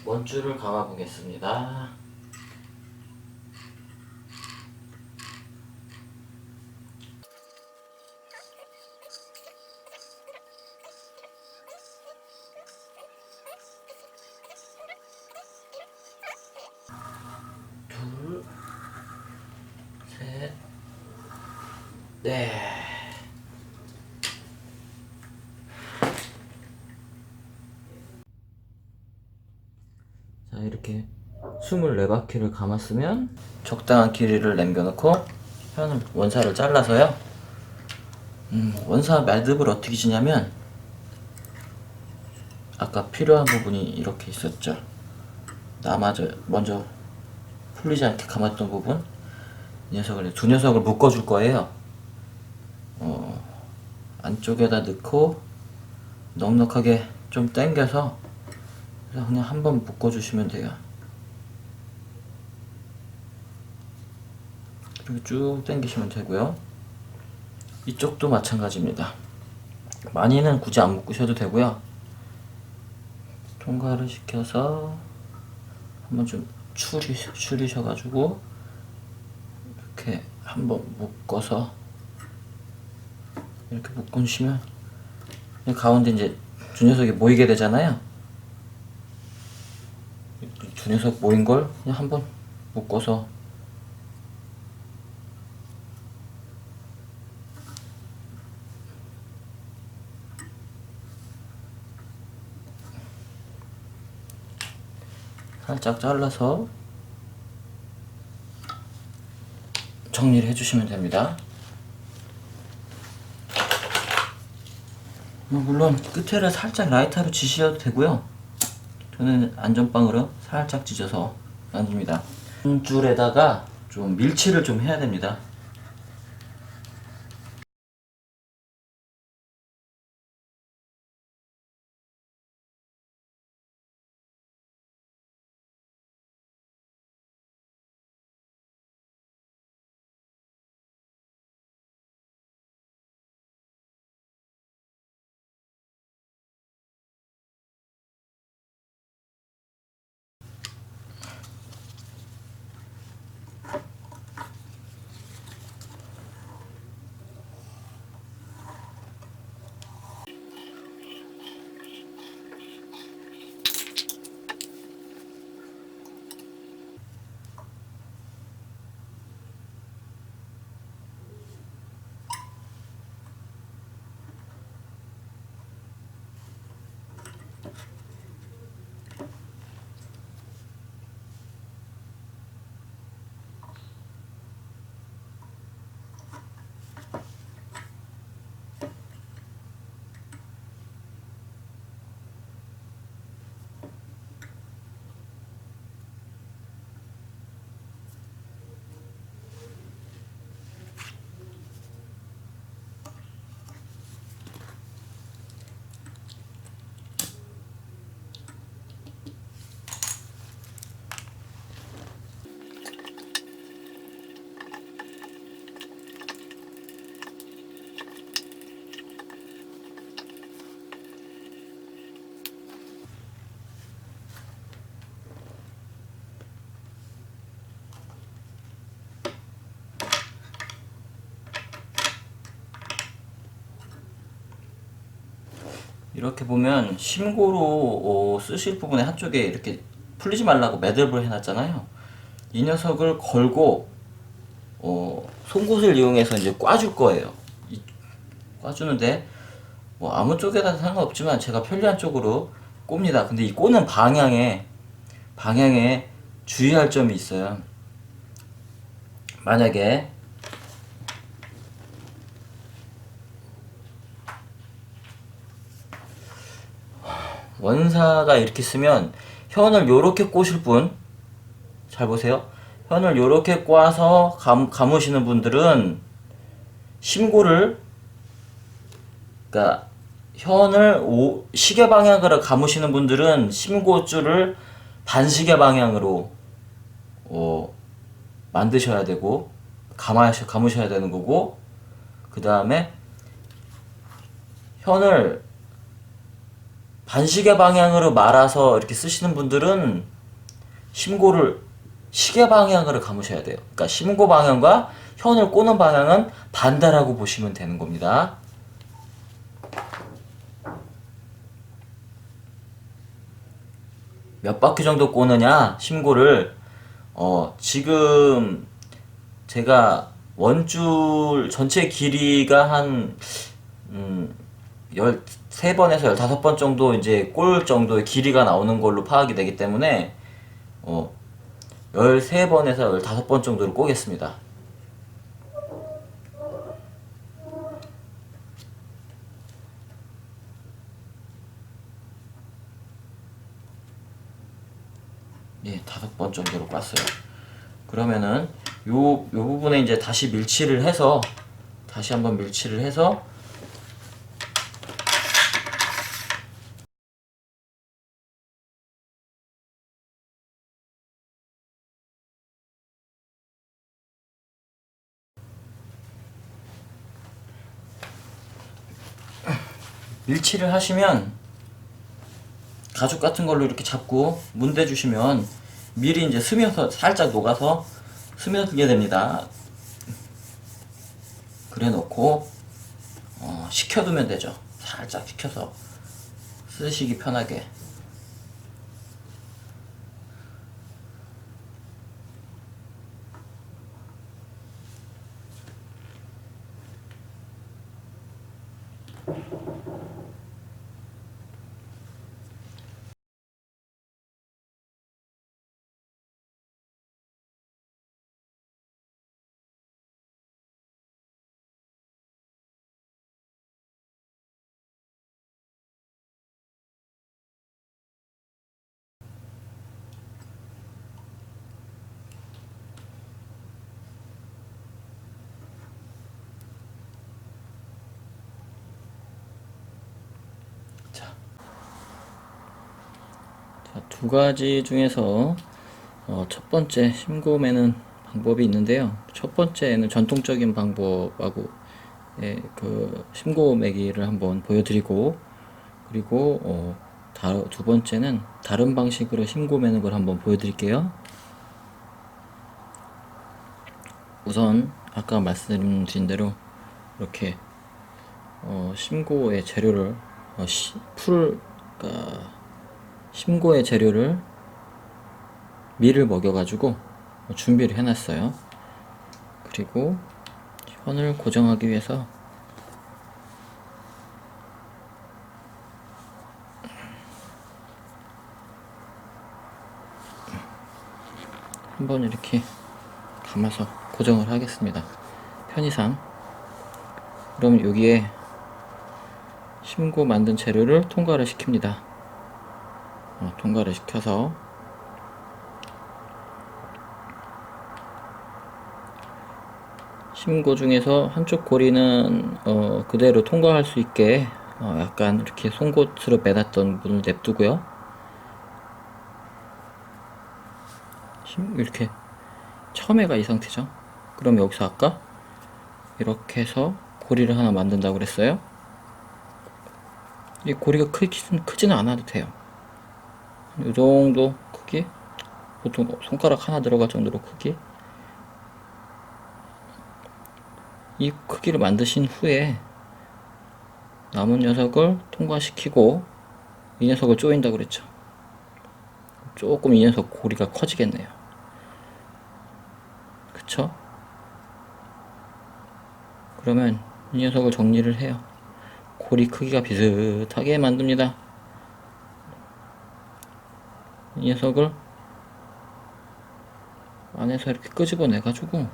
원줄을 감아 보겠습니다. 둘, 셋, 넷. 자, 이렇게 24바퀴를 감았으면 적당한 길이를 남겨놓고 현 원사를 잘라서요. 원사 매듭을 어떻게 지냐면 아까 필요한 부분이 이렇게 있었죠. 먼저 풀리지 않게 감았던 부분, 이 녀석을, 두 녀석을 묶어줄 거예요. 안쪽에다 넣고 넉넉하게 좀 당겨서 그냥 한번 묶어주시면 돼요. 그리고 쭉 당기시면 되고요. 이쪽도 마찬가지입니다. 많이는 굳이 안 묶으셔도 되고요. 통과를 시켜서 한번 좀 추리셔가지고 이렇게 한번 묶어서 이렇게 묶으시면 가운데 이제 두 녀석이 모이게 되잖아요. 두 녀석 모인 걸 그냥 한번 묶어서 살짝 잘라서 정리를 해주시면 됩니다. 물론 끝에를 살짝 라이터로 지셔도 되고요. 저는 안전빵으로 살짝 찢어서 만듭니다. 한 줄에다가 좀 밀치를 좀 해야 됩니다. 이렇게 보면 심고로 쓰실 부분에 한쪽에 이렇게 풀리지 말라고 매듭을 해놨잖아요. 이 녀석을 걸고 송곳을 이용해서 이제 꽈줄 거예요. 꽈주는데 뭐 아무 쪽에다 상관없지만 제가 편리한 쪽으로 꼽니다. 근데 이 꼬는 방향에 주의할 점이 있어요. 만약에 원사가 이렇게 쓰면 현을 요렇게 꼬실 분, 잘 보세요. 현을 요렇게 꽈서 감으시는 분들은 심고를, 그러니까 현을 시계 방향으로 감으시는 분들은 심고줄을 반시계 방향으로 만드셔야 되고 감으셔야 되는 거고, 그 다음에 현을 반시계 방향으로 말아서 이렇게 쓰시는 분들은 심고를 시계 방향으로 감으셔야 돼요. 그러니까 심고 방향과 현을 꼬는 방향은 반대라고 보시면 되는 겁니다. 몇 바퀴 정도 꼬느냐 심고를 지금 제가 원줄 전체 길이가 한 13번에서 15번 정도 이제 꼴 정도의 길이가 나오는 걸로 파악이 되기 때문에 13번에서 15번 정도를 꼬겠습니다. 예, 5번 정도로 깠어요. 그러면은 요 부분에 이제 다시 밀치를 해서 다시 한번 밀치를 해서 밀치를 하시면 가죽 같은 걸로 이렇게 잡고 문대 주시면 밀이 이제 스며서 살짝 녹아서 스며들게 됩니다. 그래 놓고 식혀두면 되죠. 살짝 식혀서 쓰시기 편하게. 자, 두 가지 중에서 첫 번째 심고 매는 방법이 있는데요. 첫 번째는 전통적인 방법하고 그 심고 매기를 한번 보여드리고, 그리고 두 번째는 다른 방식으로 심고 매는 걸 한번 보여드릴게요. 우선 아까 말씀드린 대로 이렇게 심고의 재료를 심고의 재료를 밀을 먹여가지고 준비를 해놨어요. 그리고 현을 고정하기 위해서 한번 이렇게 감아서 고정을 하겠습니다. 편의상. 그럼 여기에 심고 만든 재료를 통과를 시킵니다. 통과를 시켜서 심고 중에서 한쪽 고리는 그대로 통과할 수 있게 약간 이렇게 송곳으로 매놨던 부분을 냅두고요. 이렇게 처음에가 이 상태죠. 그럼 여기서 아까 이렇게 해서 고리를 하나 만든다고 그랬어요. 이 고리가 크지는 않아도 돼요. 이 정도 크기, 보통 손가락 하나 들어갈 정도로 크기. 이 크기를 만드신 후에 남은 녀석을 통과시키고 이 녀석을 조인다고 그랬죠. 조금 이 녀석 고리가 커지겠네요. 그쵸? 그러면 이 녀석을 정리를 해요. 고리 크기가 비슷하게 만듭니다. 이 녀석을 안에서 이렇게 끄집어내 가지고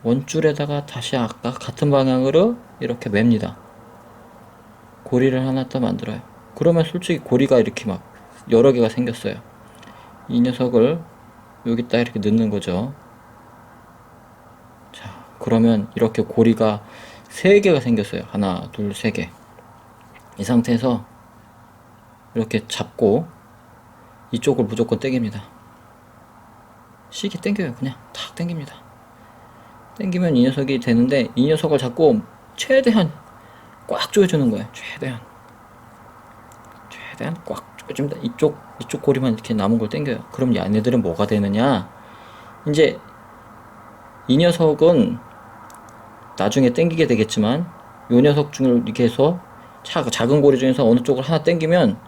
원줄에다가 다시 아까 같은 방향으로 이렇게 맵니다. 고리를 하나 더 만들어요. 그러면 솔직히 고리가 이렇게 막 여러 개가 생겼어요. 이 녀석을 여기다 이렇게 넣는 거죠. 자, 그러면 이렇게 고리가 3개가 생겼어요. 하나, 둘, 3개. 이 상태에서 이렇게 잡고 이쪽을 무조건 당깁니다. 시계 당겨요. 그냥 탁 당깁니다. 당기면 이 녀석이 되는데, 이 녀석을 잡고 최대한 꽉 조여주는 거예요. 최대한 최대한 꽉 조여줍니다. 이쪽 고리만 이렇게 남은 걸 당겨요. 그럼 얘네들은 뭐가 되느냐? 이제 이 녀석은 나중에 당기게 되겠지만 요 녀석 중을 이렇게 해서 작은 고리 중에서 어느 쪽을 하나 당기면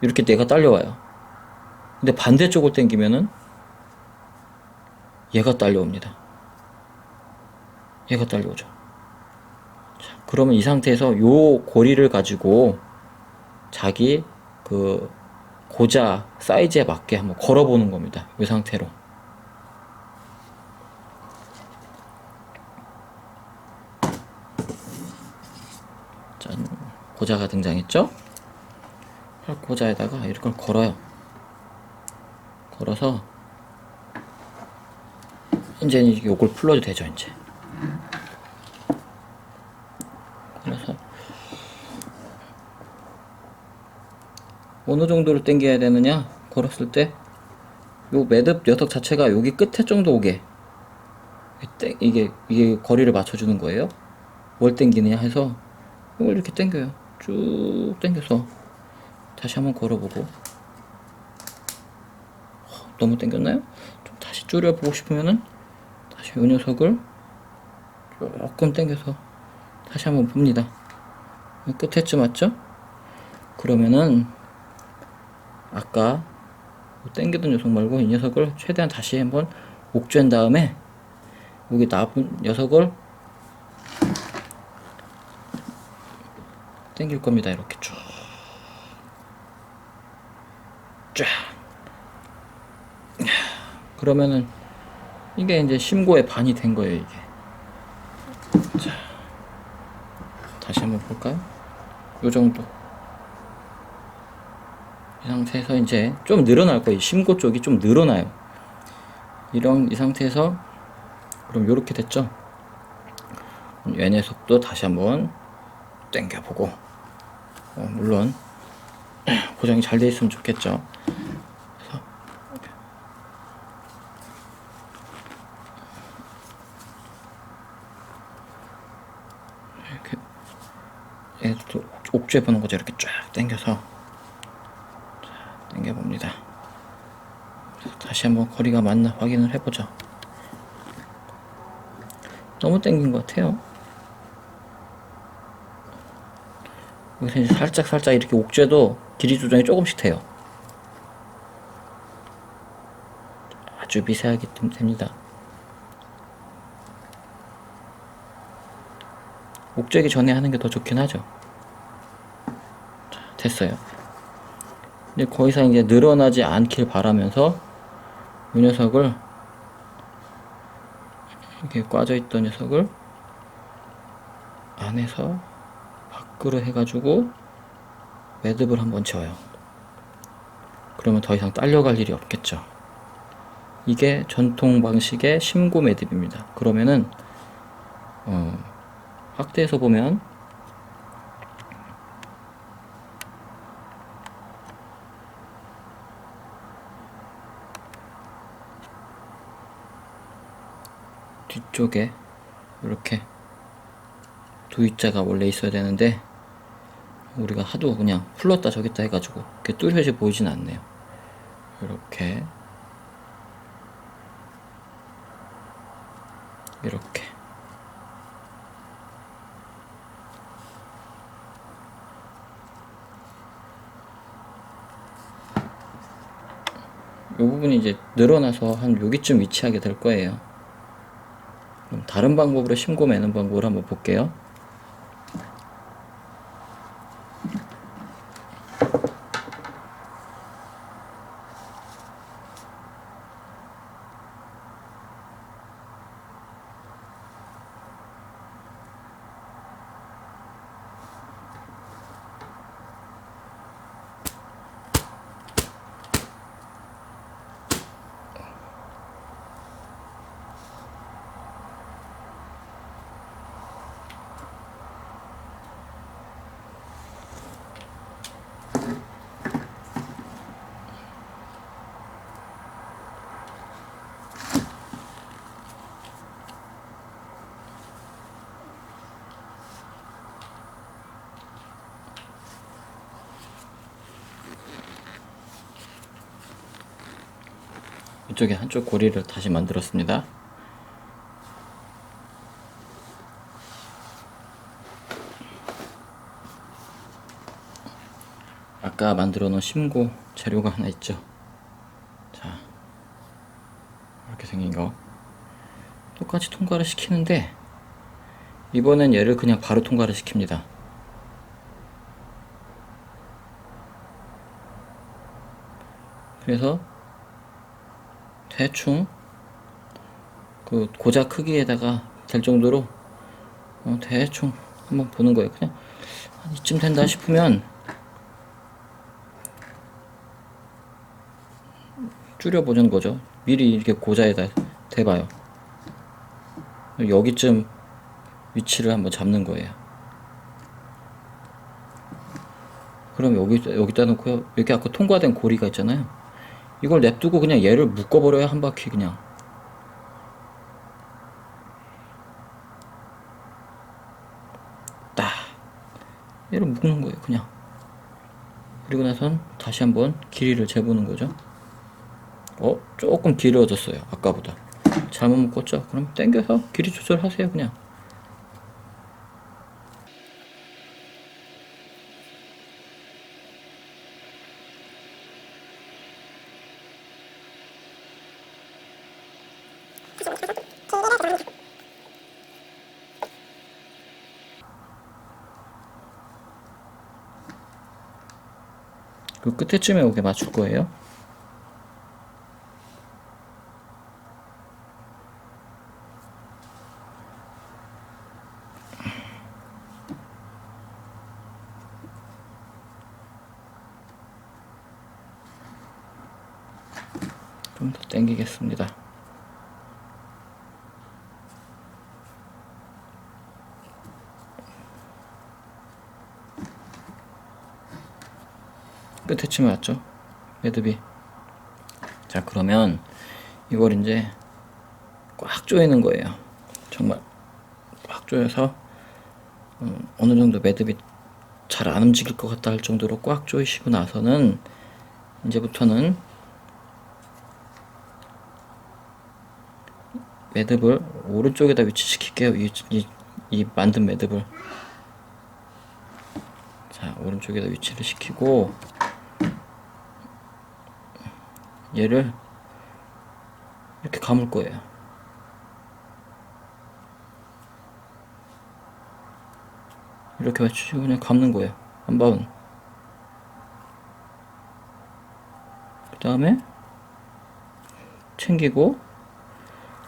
이렇게 뇌가 딸려와요. 근데 반대쪽을 당기면은 얘가 딸려옵니다. 얘가 딸려오죠. 자, 그러면 이 상태에서 요 고리를 가지고 자기 그 고자 사이즈에 맞게 한번 걸어보는 겁니다. 이 상태로. 짠, 고자가 등장했죠? 고자에다가 이걸 걸어요. 걸어서 이제 요걸 풀러도 되죠. 이제 그래서 어느 정도를 당겨야 되느냐, 걸었을 때 요 매듭 녀석 자체가 여기 끝에 정도 오게 이게 거리를 맞춰주는 거예요. 뭘 당기느냐 해서 이걸 이렇게 당겨요. 쭉 당겨서 다시 한번 걸어보고. 너무 당겼나요? 좀 다시 줄여보고 싶으면은 다시 요 녀석을 조금 당겨서 다시 한번 봅니다. 끝에쯤 왔죠? 그러면은 아까 당기던 녀석 말고 이 녀석을 최대한 다시 한번 옥죄한 다음에 여기 남은 녀석을 당길 겁니다. 이렇게 쭉 쫙. 그러면은 이게 이제 심고의 반이 된 거예요. 이게. 자, 다시 한번 볼까요? 요 정도. 이 상태에서 이제 좀 늘어날 거예요. 심고 쪽이 좀 늘어나요. 이 상태에서 그럼 요렇게 됐죠? 얘 녀석도 다시 한번 당겨보고, 물론 고정이 잘 돼 있으면 좋겠죠. 그래서 이렇게 얘도 옥죄 보는 거죠. 이렇게 쫙 당겨서 당겨봅니다. 다시 한번 거리가 맞나 확인을 해보죠. 너무 당긴 것 같아요. 여기서 이제 살짝 이렇게 옥죄도 길이 조정이 조금씩 돼요. 아주 미세하게 됩니다. 옥죄기 전에 하는 게 더 좋긴 하죠. 자, 됐어요. 이제 더 이상 이제 늘어나지 않길 바라면서 이 녀석을 이렇게 꽈져 있던 녀석을 안에서 밖으로 해가지고 매듭을 한번 지어요. 그러면 더 이상 딸려갈 일이 없겠죠. 이게 전통 방식의 심고 매듭입니다. 그러면은 확대해서 보면 뒤쪽에 이렇게 V자가 원래 있어야 되는데 우리가 하도 그냥 풀렀다 저겼다 해가지고 이렇게 뚜렷이 보이진 않네요. 이렇게 이 부분이 이제 늘어나서 한 여기쯤 위치하게 될 거예요. 그럼 다른 방법으로 심고 매는 방법을 한번 볼게요. 이쪽에 한쪽 고리를 다시 만들었습니다. 아까 만들어 놓은 심고 재료가 하나 있죠. 자, 이렇게 생긴 거 똑같이 통과를 시키는데 이번엔 얘를 그냥 바로 통과를 시킵니다. 그래서 대충 그 고자 크기에다가 될 정도로 대충 한번 보는 거예요. 그냥 한 이쯤 된다 싶으면 줄여보는 거죠. 미리 이렇게 고자에다 대봐요. 여기쯤 위치를 한번 잡는 거예요. 그럼 여기다 놓고요. 여기 아까 통과된 고리가 있잖아요. 이걸 냅두고 그냥 얘를 묶어버려요. 한 바퀴 그냥. 딱 얘를 묶는 거예요. 그냥. 그리고 나선 다시 한번 길이를 재보는 거죠. 조금 길어졌어요. 아까보다. 잘못 묶었죠? 그럼 당겨서 길이 조절하세요. 그냥. 그 끝에쯤에 오게 맞출 거예요. 좀 더 당기겠습니다. 끝에쯤에 왔죠? 매듭이. 자, 그러면 이걸 이제 꽉 조이는 거예요. 정말 꽉 조여서 어느 정도 매듭이 잘 안 움직일 것 같다 할 정도로 꽉 조이시고 나서는 이제부터는 매듭을 오른쪽에다 위치시킬게요. 이 만든 매듭을. 자, 오른쪽에다 위치를 시키고 얘를 이렇게 감을 거예요. 이렇게 맞추시고 그냥 감는 거예요. 한 번. 그 다음에 챙기고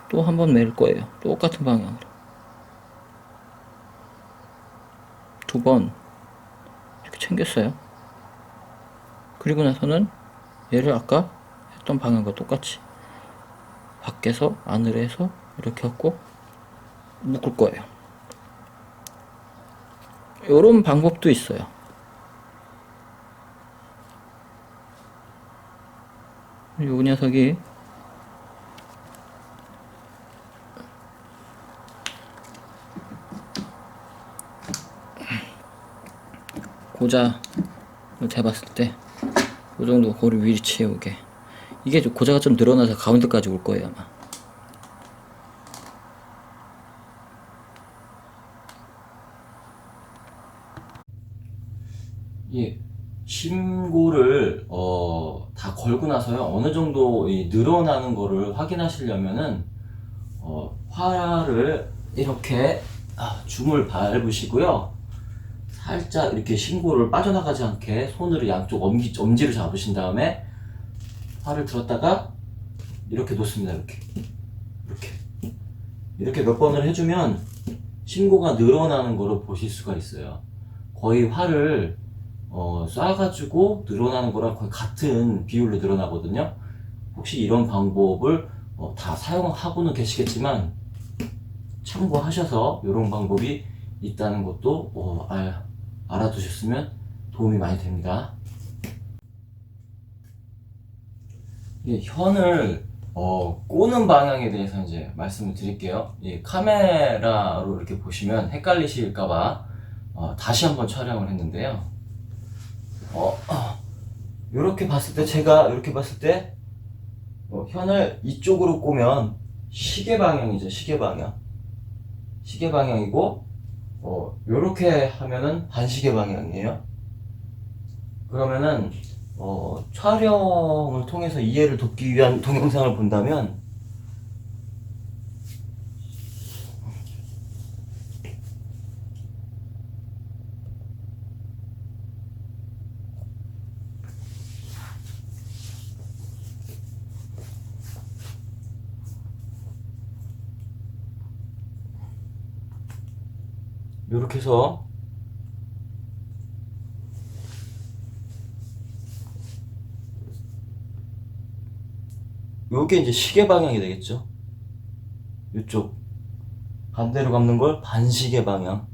또 한 번 매일 거예요. 똑같은 방향으로. 두 번 이렇게 챙겼어요. 그리고 나서는 얘를 아까 했던 방향과 똑같이 밖에서 안으로 해서 이렇게 하고 묶을 거예요. 요런 방법도 있어요. 요 녀석이 고자를 재봤을 때 이 정도 고리 위치에 오게. 이게 고자가 좀 늘어나서 가운데까지 올 거예요 아마. 예, 심고를 다 걸고 나서요 어느 정도 늘어나는 거를 확인하시려면은 활을 이렇게 줌을 밟으시고요. 살짝 이렇게 심고를 빠져나가지 않게 손으로 양쪽 엄지를 잡으신 다음에 활을 들었다가 이렇게 놓습니다. 이렇게 몇 번을 해주면 심고가 늘어나는 거를 보실 수가 있어요. 거의 활을 쏴가지고 늘어나는 거랑 거의 같은 비율로 늘어나거든요. 혹시 이런 방법을 다 사용하고는 계시겠지만 참고하셔서 이런 방법이 있다는 것도 알아두셨으면 도움이 많이 됩니다. 현을 꼬는 방향에 대해서 이제 말씀을 드릴게요. 카메라로 이렇게 보시면 헷갈리실까봐 다시 한번 촬영을 했는데요. 이렇게 봤을 때 제가 이렇게 봤을 때 현을 이쪽으로 꼬면 시계 방향이죠. 시계 방향. 시계 방향이고 요렇게 하면은 반시계 방향이에요. 그러면은 촬영을 통해서 이해를 돕기 위한 동영상을 본다면 요렇게 해서 요게 이제 시계 방향이 되겠죠. 요쪽 반대로 감는 걸 반시계 방향.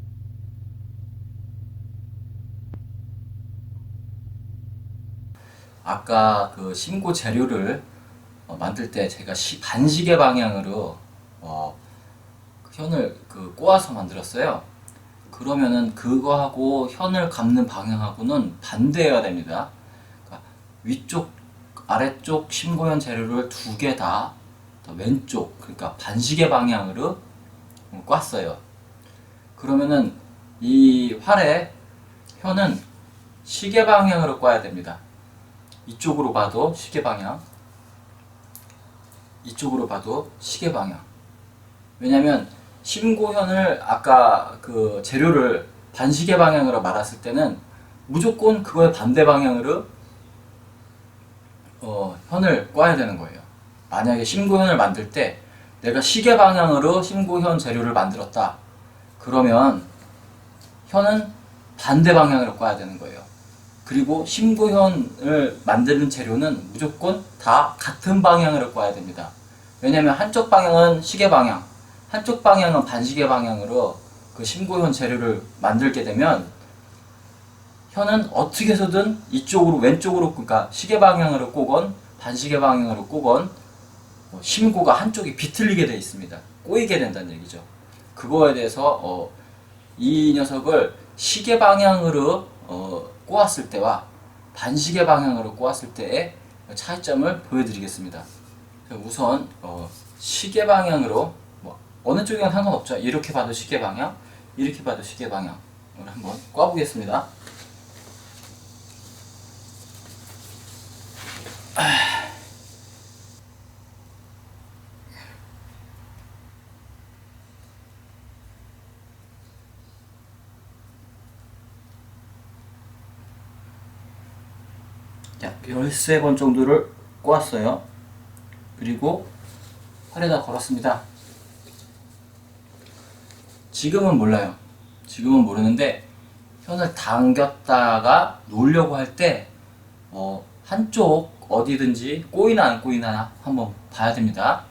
아까 그 심고 재료를 만들 때 제가 반시계 방향으로 현을 꼬아서 만들었어요. 그러면은 그거하고 현을 감는 방향하고는 반대여야 됩니다. 그러니까 위쪽, 아래쪽 심고현 재료를 두 개 다 왼쪽, 그러니까 반시계 방향으로 꽈어요. 그러면은 이 활의 현은 시계 방향으로 꽈야 됩니다. 이쪽으로 봐도 시계 방향, 이쪽으로 봐도 시계 방향. 왜냐면 심고현을 아까 그 재료를 반시계 방향으로 말았을 때는 무조건 그거의 반대 방향으로 현을 꽈야 되는 거예요. 만약에 심고현을 만들 때 내가 시계 방향으로 심고현 재료를 만들었다. 그러면 현은 반대 방향으로 꽈야 되는 거예요. 그리고 심고현을 만드는 재료는 무조건 다 같은 방향으로 꽈야 됩니다. 왜냐면 한쪽 방향은 시계 방향, 한쪽 방향은 반시계 방향으로 그 심고현 재료를 만들게 되면 현은 어떻게 해서든 이쪽으로 왼쪽으로, 그러니까 시계 방향으로 꼬건 반시계 방향으로 꼬건 심고가 한쪽이 비틀리게 되어 있습니다. 꼬이게 된다는 얘기죠. 그거에 대해서 이 녀석을 시계 방향으로 꼬았을 때와 반시계 방향으로 꼬았을 때의 차이점을 보여드리겠습니다. 우선 시계 방향으로 어느 쪽이건 상관없죠. 이렇게 봐도 시계 방향, 이렇게 봐도 시계 방향을 한번 꽈보겠습니다. 자, 13번 정도를 꼬았어요. 그리고 팔에다 걸었습니다. 지금은 몰라요. 지금은 모르는데 현을 당겼다가 놓으려고 할 때 한쪽 어디든지 꼬이나 안 꼬이나 한번 봐야 됩니다.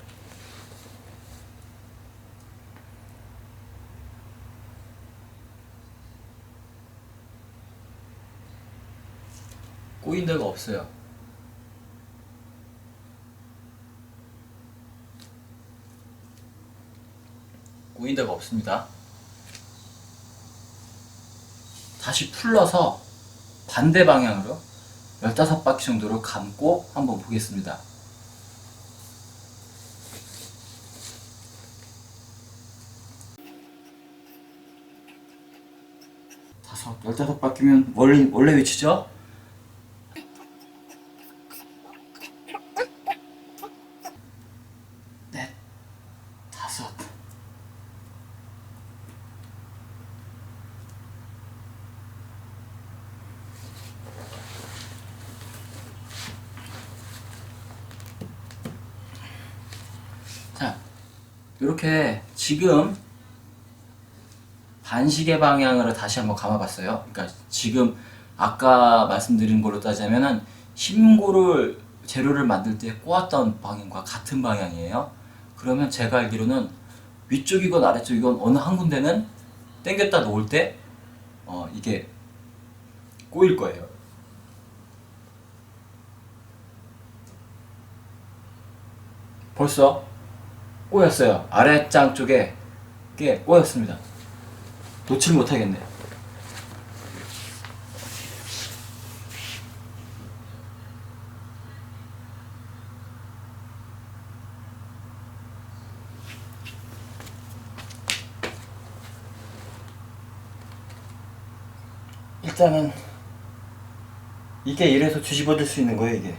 꼬인 데가 없어요. 꼬인 데가 없습니다. 다시 풀러서 반대 방향으로 15바퀴 정도를 감고 한번 보겠습니다. 15바퀴면 원래 위치죠? 넷, 다섯. 자, 이렇게 지금 반시계 방향으로 다시 한번 감아봤어요. 그러니까 지금 아까 말씀드린 걸로 따지면은 심고를 재료를 만들 때 꼬았던 방향과 같은 방향이에요. 그러면 제가 알기로는 위쪽이건 아래쪽이건 어느 한 군데는 당겼다 놓을 때 이게 꼬일 거예요. 벌써 꼬였어요. 아래짱 쪽에 꽤 꼬였습니다. 놓칠 못하겠네요. 일단은 이게 이래서 뒤집어질 수 있는 거예요, 이게.